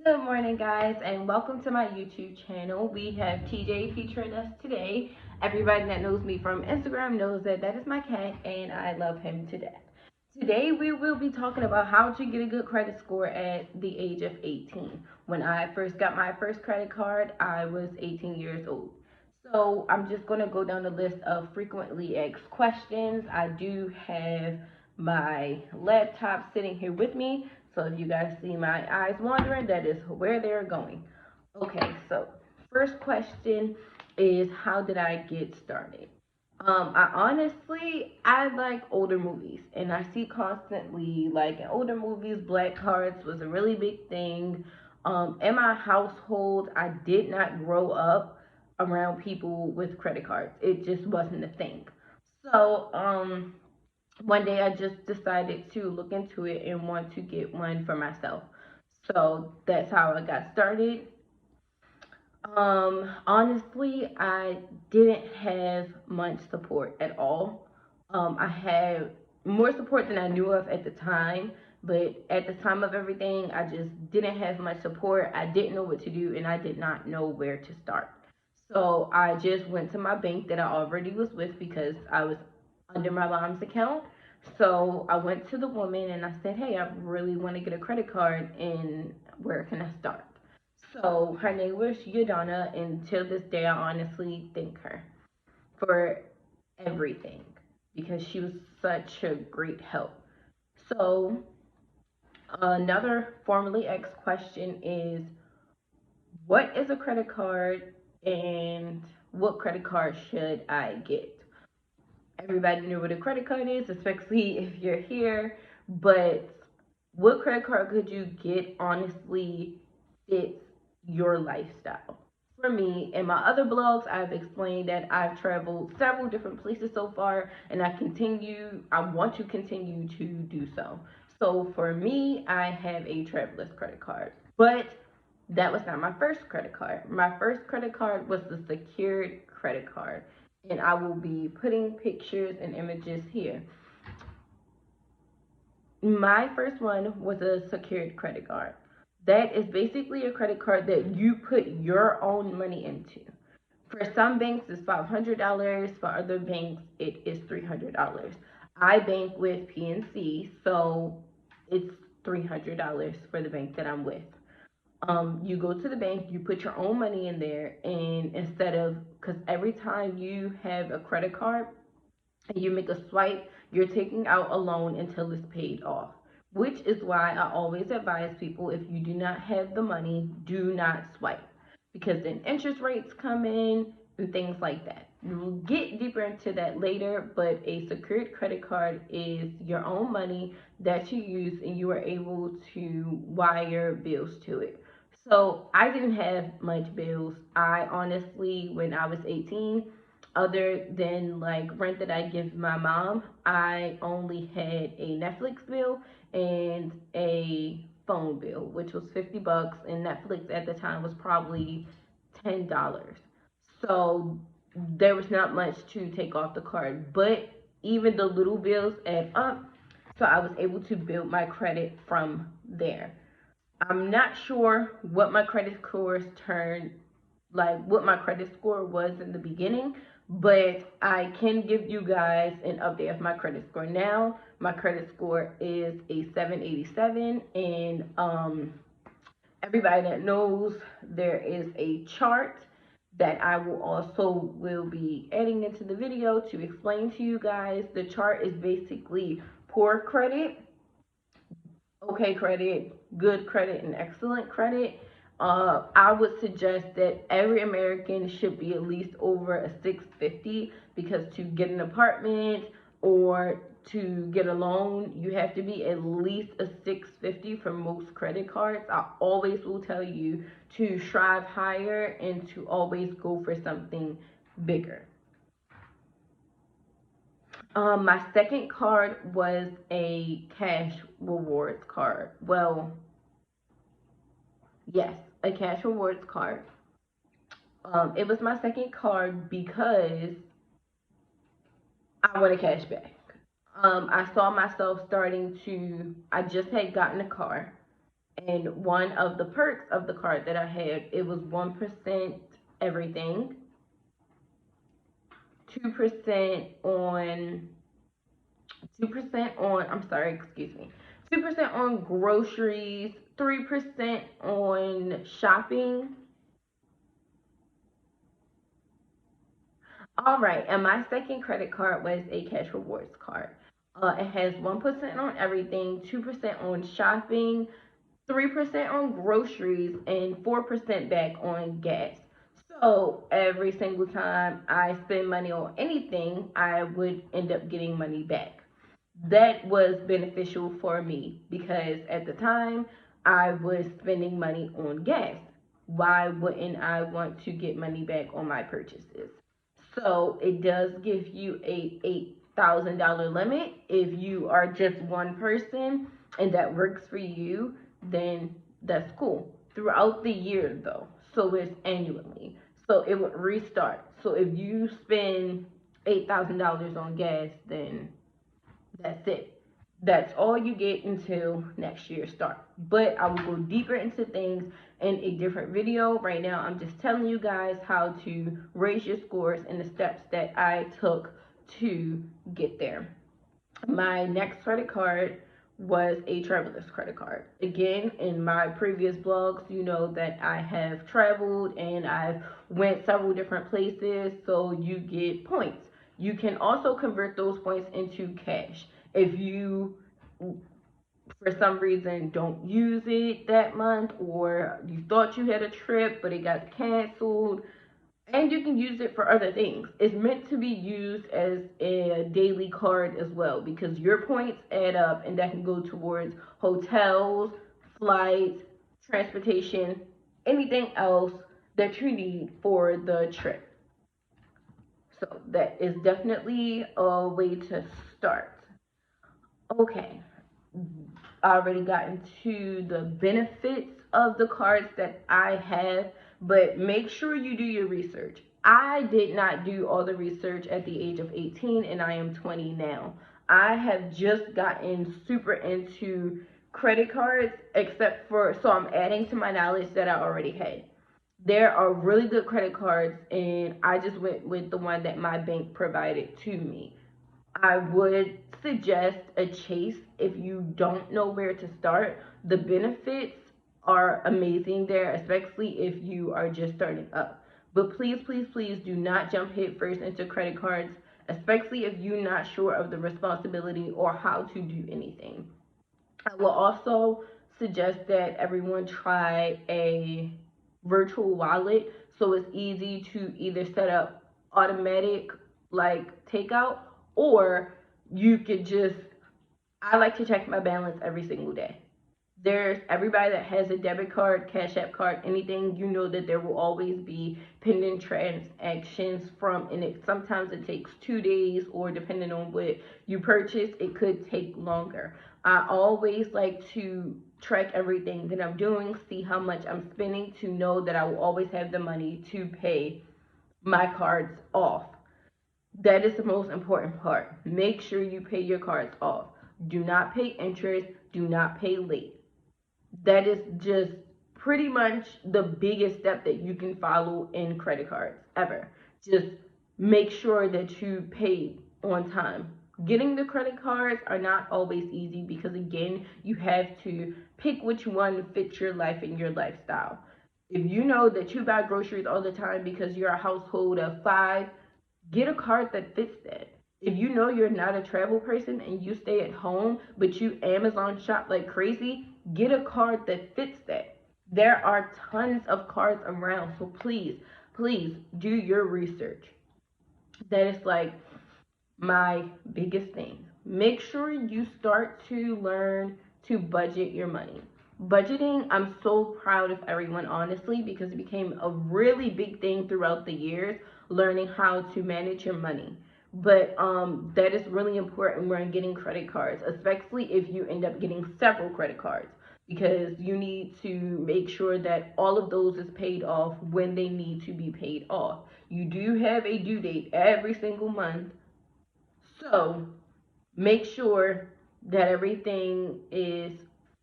Good morning, guys, and welcome to my YouTube channel. We have TJ featuring us today. Everybody that knows me from Instagram knows that that is my cat, and I love him to death. Today, we will be talking about how to get a good credit score at the age of 18. When I first got my first credit card, I was 18 years old. So, I'm just going to go down the list of frequently asked questions. I do have my laptop sitting here with me, so if you guys see my eyes wandering, that is where they're going. Okay, so first question is, how did I get started? I like older movies, and I see constantly, like, in older movies, black cards was a really big thing. In my household, I did not grow up around people with credit cards. It just wasn't a thing. So, one day I just decided to look into it and want to get one for myself. So that's how I got started. Honestly, I didn't have much support at all. I had more support than I knew of at the time, but at the time of everything, I just didn't have much support. I didn't know what to do, and I did not know where to start. So I just went to my bank that I already was with because I was under my mom's account. So I went to the woman and I said, "Hey, I really want to get a credit card, and where can I start?" So her name was Yadana, and till this day, I honestly thank her for everything because she was such a great help. So another formally asked question is, what is a credit card and what credit card should I get? Everybody know what a credit card is, especially if you're here, but what credit card could you get honestly fits your lifestyle? For me, in my other blogs, I've explained that I've traveled several different places so far, and I want to continue to do so. So for me, I have a traveler's credit card, but that was not my first credit card. My first credit card was the secured credit card, and I will be putting pictures and images here. My first one was a secured credit card. That is basically a credit card that you put your own money into. For some banks, it's $500. For other banks, it is $300. I bank with PNC, so it's $300 for the bank that I'm with. You go to the bank, you put your own money in there, and instead of, because every time you have a credit card, and you make a swipe, you're taking out a loan until it's paid off. Which is why I always advise people, if you do not have the money, do not swipe. Because then interest rates come in and things like that. We'll get deeper into that later, but a secured credit card is your own money that you use and you are able to wire bills to it. So I didn't have much bills. I honestly, when I was 18, other than like rent that I give my mom, I only had a Netflix bill and a phone bill, which was $50, and Netflix at the time was probably $10. So there was not much to take off the card, but even the little bills add up. So I was able to build my credit from there. I'm not sure what my credit scores turned, like what my credit score was in the beginning, but I can give you guys an update of my credit score now. My credit score is a 787, and everybody that knows, there is a chart that I will be adding into the video to explain to you guys. The chart is basically poor credit, okay credit, good credit, and excellent credit. I would suggest that every American should be at least over a 650, because to get an apartment or to get a loan, you have to be at least a 650 for most credit cards. I always will tell you to strive higher and to always go for something bigger. My second card was a cash rewards card. Well, yes, a cash rewards card. It was my second card because I wanted cash back. I saw myself I just had gotten a car, And one of the perks of the card that I had, it was 1% everything, 2% on 2% on, I'm sorry, excuse me, 2% on groceries, 3% on shopping. All right, and my second credit card was a cash rewards card. It has 1% on everything, 2% on shopping, 3% on groceries, and 4% back on gas. So every single time I spend money on anything, I would end up getting money back. That was beneficial for me because at the time I was spending money on gas. Why wouldn't I want to get money back on my purchases? So it does give you a $8,000 limit. If you are just one person and that works for you, then that's cool. Throughout the year though, so it's annually. So it would restart. So if you spend $8,000 on gas, then that's it. That's all you get until next year start. But I will go deeper into things in a different video. Right now, I'm just telling you guys how to raise your scores and the steps that I took to get there. My next credit card was a traveler's credit card. Again, in my previous blogs, you know that I have traveled and I've went several different places, so you get points. You can also convert those points into cash. If you for some reason don't use it that month, or you thought you had a trip but it got canceled, and you can use it for other things. It's meant to be used as a daily card as well because your points add up and that can go towards hotels, flights, transportation, anything else that you need for the trip. So that is definitely a way to start. Okay, I already got into the benefits of the cards that I have, but make sure you do your research. I did not do all the research at the age of 18 and I am 20 now. I have just gotten super into credit cards, except for, so I'm adding to my knowledge that I already had. There are really good credit cards, and I just went with the one that my bank provided to me. I would suggest a Chase if you don't know where to start. The benefits are amazing there, especially if you are just starting up. But please, please, please do not jump head first into credit cards, especially if you're not sure of the responsibility or how to do anything. I will also suggest that everyone try a virtual wallet so it's easy to either set up automatic like takeout, or you could just, I like to check my balance every single day. There's everybody that has a debit card, cash app card, anything, you know that there will always be pending transactions from, and sometimes it takes 2 days, or depending on what you purchase, it could take longer. I always like to track everything that I'm doing, see how much I'm spending, to know that I will always have the money to pay my cards off. That is the most important part. Make sure you pay your cards off. Do not pay interest, do not pay late. That is just pretty much the biggest step that you can follow in credit cards ever. Just make sure that you pay on time. Getting the credit cards are not always easy because, again, you have to pick which one fits your life and your lifestyle. If you know that you buy groceries all the time because you're a household of five, get a card that fits that. If you know you're not a travel person and you stay at home, but you Amazon shop like crazy, get a card that fits that. There are tons of cards around, so please, please do your research. That is like my biggest thing. Make sure you start to learn to budget your money. Budgeting, I'm so proud of everyone, honestly, because it became a really big thing throughout the years, learning how to manage your money. But that is really important when getting credit cards, especially if you end up getting several credit cards, because you need to make sure that all of those is paid off when they need to be paid off. You do have a due date every single month, so make sure that everything is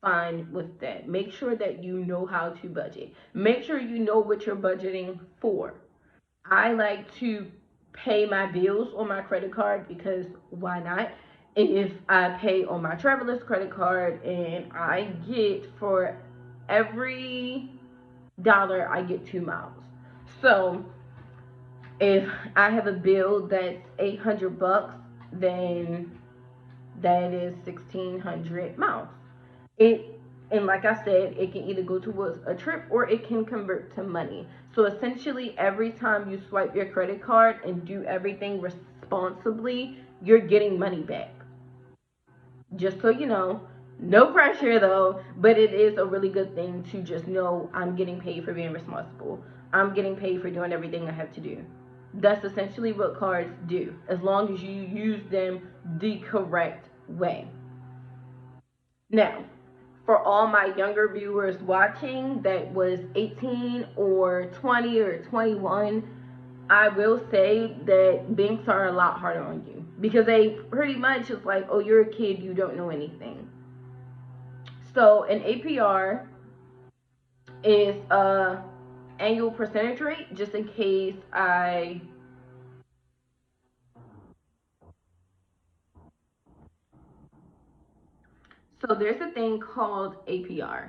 fine with that. Make sure that you know how to budget. Make sure you know what you're budgeting for. I like to pay my bills on my credit card because why not? If I pay on my traveler's credit card and I get for every dollar, I get 2 miles. So if I have a bill that's 800 bucks, then that is 1,600 miles. It and like I said, it can either go towards a trip or it can convert to money. So essentially, every time you swipe your credit card and do everything responsibly, you're getting money back. Just so you know, no pressure though, but it is a really good thing to just know I'm getting paid for being responsible. I'm getting paid for doing everything I have to do. That's essentially what cards do, as long as you use them the correct way. Now, for all my younger viewers watching that was 18 or 20 or 21, I will say that banks are a lot harder on you because they pretty much is like, oh, you're a kid, you don't know anything. So an APR is a annual percentage rate, just in case I so there's a thing called APR.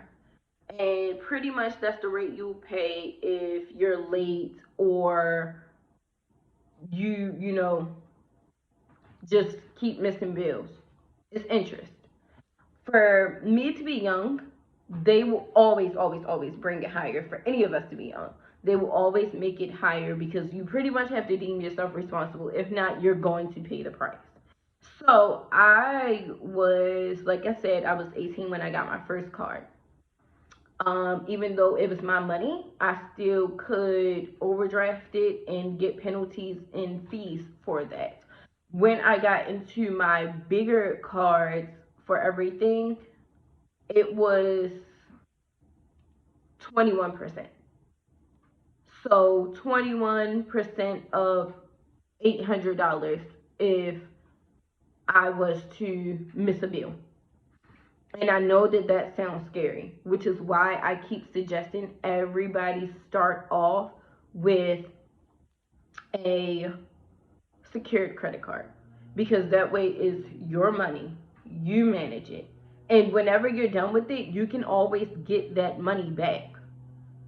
And pretty much that's the rate you'll pay if you're late or you just keep missing bills. It's interest. For me to be young, they will always, always, always bring it higher. For any of us to be young, they will always make it higher because you pretty much have to deem yourself responsible. If not, you're going to pay the price. So I was, like I said, I was 18 when I got my first card. Even though it was my money, I still could overdraft it and get penalties and fees for that. When I got into my bigger cards for everything, it was 21%. So 21% of $800 if I was to miss a bill. And I know that that sounds scary, which is why I keep suggesting everybody start off with a secured credit card because that way is your money. You manage it. And whenever you're done with it, you can always get that money back.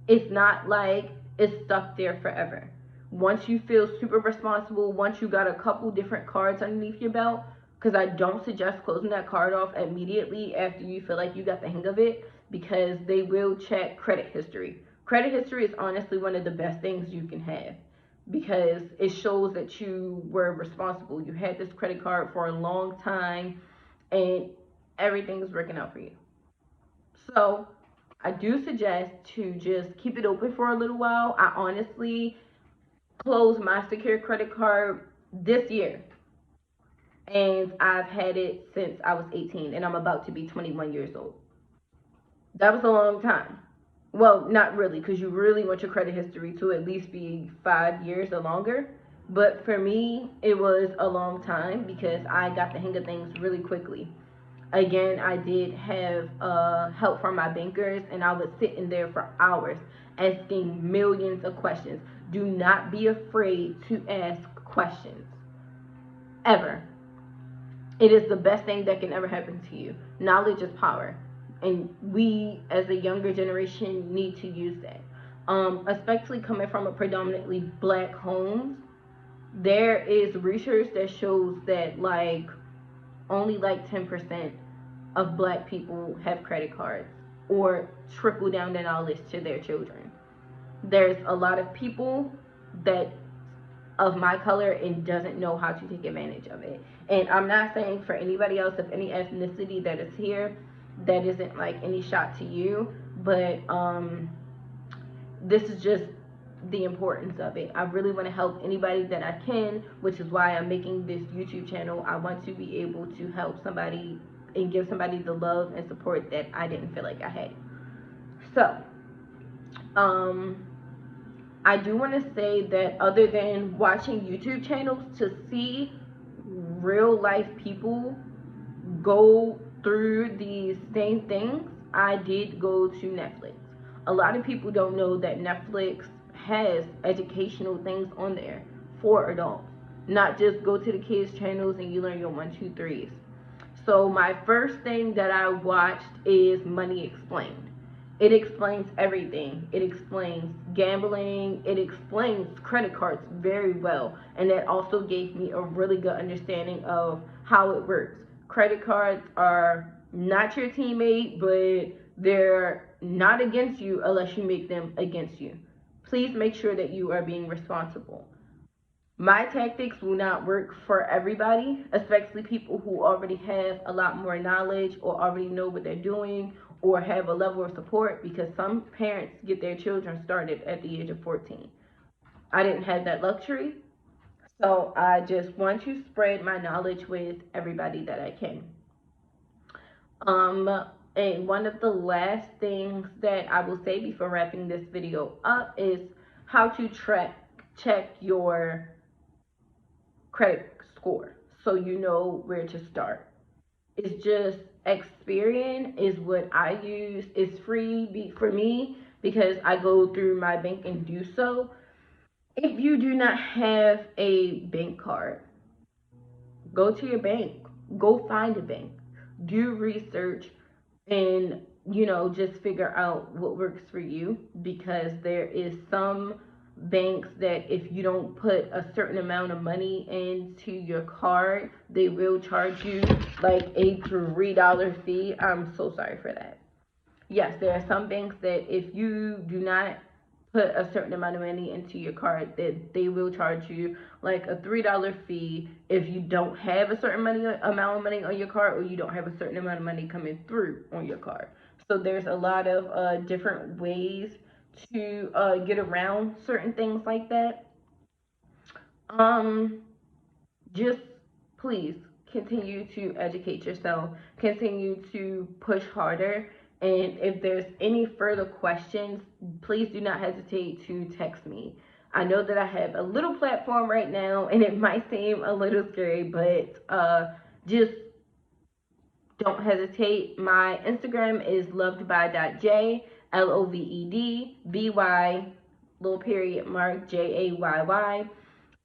It's not like it's stuck there forever. Once you feel super responsible, once you got a couple different cards underneath your belt, because I don't suggest closing that card off immediately after you feel like you got the hang of it, because they will check credit history. Credit history is honestly one of the best things you can have because it shows that you were responsible. You had this credit card for a long time and everything is working out for you. So I do suggest to just keep it open for a little while. I honestly closed my secure credit card this year, and I've had it since I was 18, and I'm about to be 21 years old. That was a long time. Well, not really, because you really want your credit history to at least be 5 years or longer. But for me, it was a long time because I got the hang of things really quickly. Again, I did have help from my bankers, and I was sitting there for hours asking millions of questions. Do not be afraid to ask questions, ever. It is the best thing that can ever happen to you. Knowledge is power, and we, as a younger generation, need to use that. Especially coming from a predominantly black homes, there is research that shows that like only like 10% of black people have credit cards or trickle down the knowledge to their children. There's a lot of people that of my color and doesn't know how to take advantage of it. And I'm not saying for anybody else of any ethnicity that is here, that isn't like any shot to you, but this is just the importance of it. I really want to help anybody that I can, which is why I'm making this YouTube channel. I want to be able to help somebody and give somebody the love and support that I didn't feel like I had. So, I do want to say that other than watching YouTube channels, to see real life people go through these same things I did go to Netflix. A lot of people don't know that Netflix has educational things on there for adults, not just go to the kids channels and you learn your 1, 2, 3s. So my first thing that I watched is Money Explained. It explains everything. It explains gambling. It explains credit cards very well. And that also gave me a really good understanding of how it works. Credit cards are not your teammate, but they're not against you unless you make them against you. Please make sure that you are being responsible. My tactics will not work for everybody, especially people who already have a lot more knowledge or already know what they're doing or have a level of support, because some parents get their children started at the age of 14. I didn't have that luxury, so I just want to spread my knowledge with everybody that I can. And one of the last things that I will say before wrapping this video up is how to check your credit score so you know where to start. It's just Experian is what I use. It's free for me because I go through my bank and do so. If you do not have a bank card, go to your bank. Go find a bank. Do research and just figure out what works for you, because there is some banks that if you don't put a certain amount of money into your card, they will charge you like a $3 fee. I'm so sorry for that. Yes, there are some banks that if you do not put a certain amount of money into your card, that they will charge you like a $3 fee if you don't have a certain amount of money on your card, or you don't have a certain amount of money coming through on your card. So there's a lot of different ways to get around certain things like that. Just please continue to educate yourself, continue to push harder, and if there's any further questions, please do not hesitate to text me. I know that I have a little platform right now and it might seem a little scary, but just don't hesitate. My Instagram is lovedby.j, LOVEDBY, little period mark, JAYY.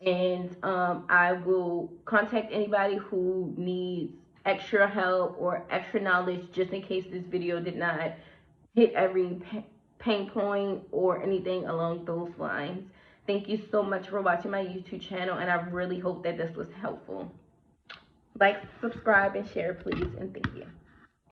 And I will contact anybody who needs extra help or extra knowledge, just in case this video did not hit every pain point or anything along those lines. Thank you so much for watching my YouTube channel, and I really hope that this was helpful. Like, subscribe, and share, please, and thank you.